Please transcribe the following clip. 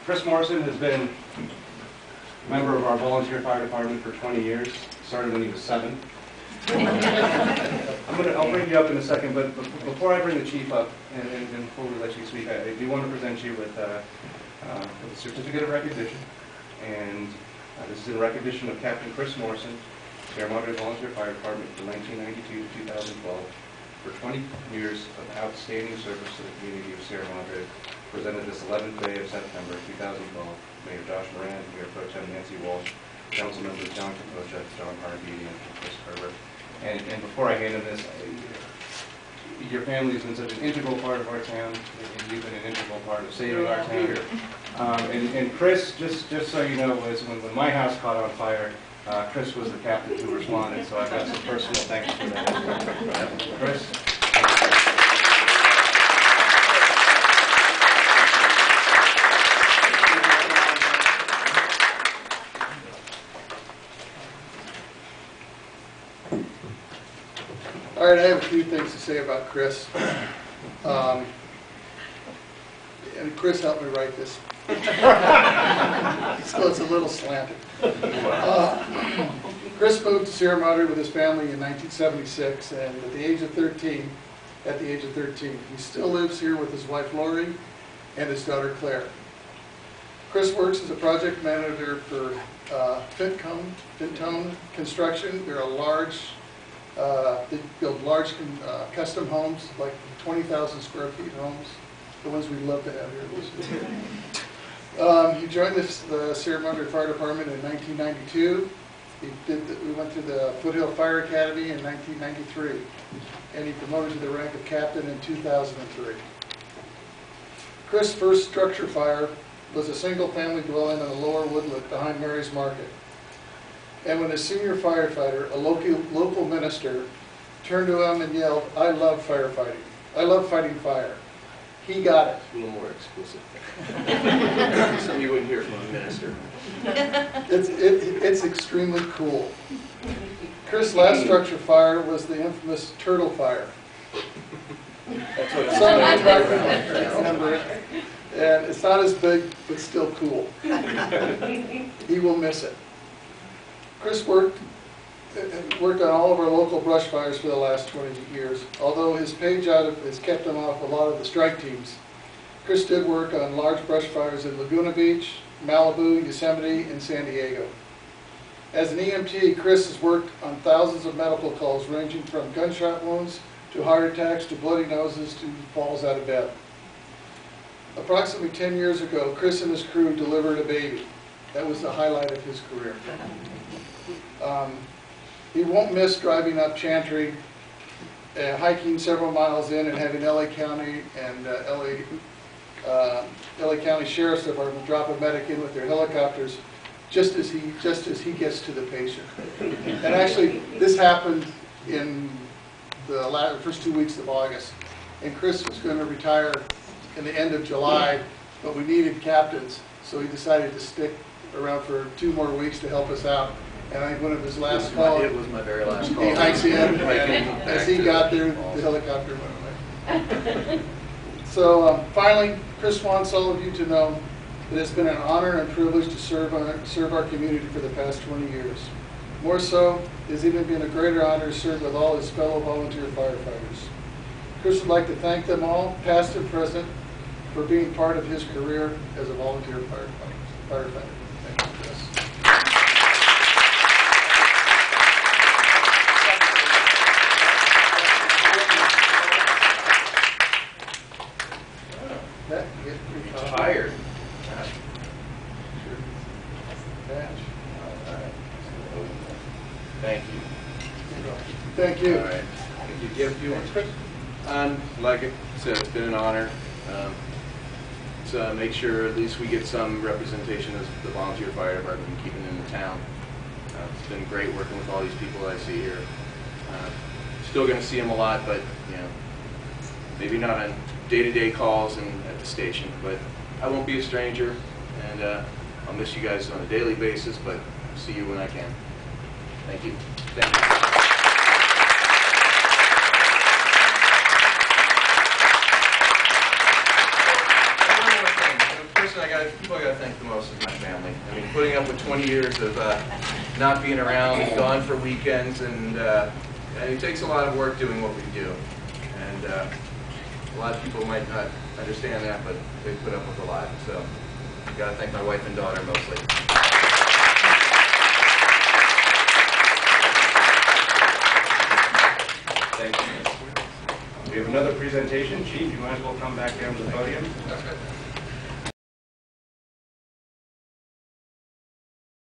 Chris Morrison has been a member of our volunteer fire department for 20 years. Started when he was 7. I'll bring you up in a second, but before I bring the chief up and before we let you speak, I do want to present you with a certificate of recognition. And this is in recognition of Captain Chris Morrison, Sierra Madre Volunteer Fire Department from 1992 to 2012 for 20 years of outstanding service to the community of Sierra Madre. Presented this 11th day of September 2012. Mayor Josh Moran, Mayor Pro Tem Nancy Walsh, Council members John Kapocha, John Harvey, and Chris Herbert. And before I hand him this, your family has been such an integral part of our town, and you've been an integral part of saving our town. And Chris, just so you know, was when my house caught on fire, Chris was the captain who responded, so I've got some personal thanks for that. Chris? All right, I have a few things to say about Chris. And Chris helped me write this. So it's a little slanted. Chris moved to Sierra Madre with his family in 1976, and at the age of 13, he still lives here with his wife Lori and his daughter Claire. Chris works as a project manager for Fintone Construction. They're a large, they build large custom homes, like 20,000 square feet homes, the ones we'd love to have here. He joined the Sierra Madre Fire Department in 1992. We went through the Foothill Fire Academy in 1993, and he promoted to the rank of captain in 2003. Chris' first structure fire was a single-family dwelling on the lower Woodlet behind Mary's Market. And when a senior firefighter, a local minister, turned to him and yelled, "I love firefighting. I love fighting fire," he got it. A little more explicit. Something you wouldn't hear from a minister. It's extremely cool. Chris' last structure fire was the infamous turtle fire. That's what Some of you remember it. And it's not as big, but still cool. He will miss it. Chris worked on all of our local brush fires for the last 20 years. Although his pay job has kept him off a lot of the strike teams, Chris did work on large brush fires in Laguna Beach, Malibu, Yosemite, and San Diego. As an EMT, Chris has worked on thousands of medical calls ranging from gunshot wounds to heart attacks to bloody noses to falls out of bed. Approximately 10 years ago, Chris and his crew delivered a baby. That was the highlight of his career. He won't miss driving up Chantry, hiking several miles in, and having LA County and LA County Sheriff's Department drop a medic in with their helicopters just as he gets to the patient. And actually, this happened in the first 2 weeks of August. And Chris was going to retire in the end of July, but we needed captains, so he decided to stick around for 2 more weeks to help us out. And I think one of his last calls, it was my very last call. He hikes in, and as he got there, the helicopter went away. So finally, Chris wants all of you to know that it's been an honor and privilege to serve our community for the past 20 years. More so, it's even been a greater honor to serve with all his fellow volunteer firefighters. Chris would like to thank them all, past and present, for being part of his career as a volunteer firefighter. Thank you, Chris. Tired. Thank you. Thank you. All right. Do you have a few words, Chris? Like I said, it's been an honor. So make sure at least we get some representation as the volunteer fire department and keeping it in the town. It's been great working with all these people I see here. Still going to see them a lot, but maybe not on day-to-day calls and at the station. But I won't be a stranger, and I'll miss you guys on a daily basis, but I'll see you when I can. Thank you. Thank you. person people I got to thank the most is my family. I mean, putting up with 20 years of not being around, gone for weekends, and it takes a lot of work doing what we do. And a lot of people might not understand that, but they put up with a lot. So I got to thank my wife and daughter mostly. Thank you. We have another presentation. Chief, you might as well come back down to the podium.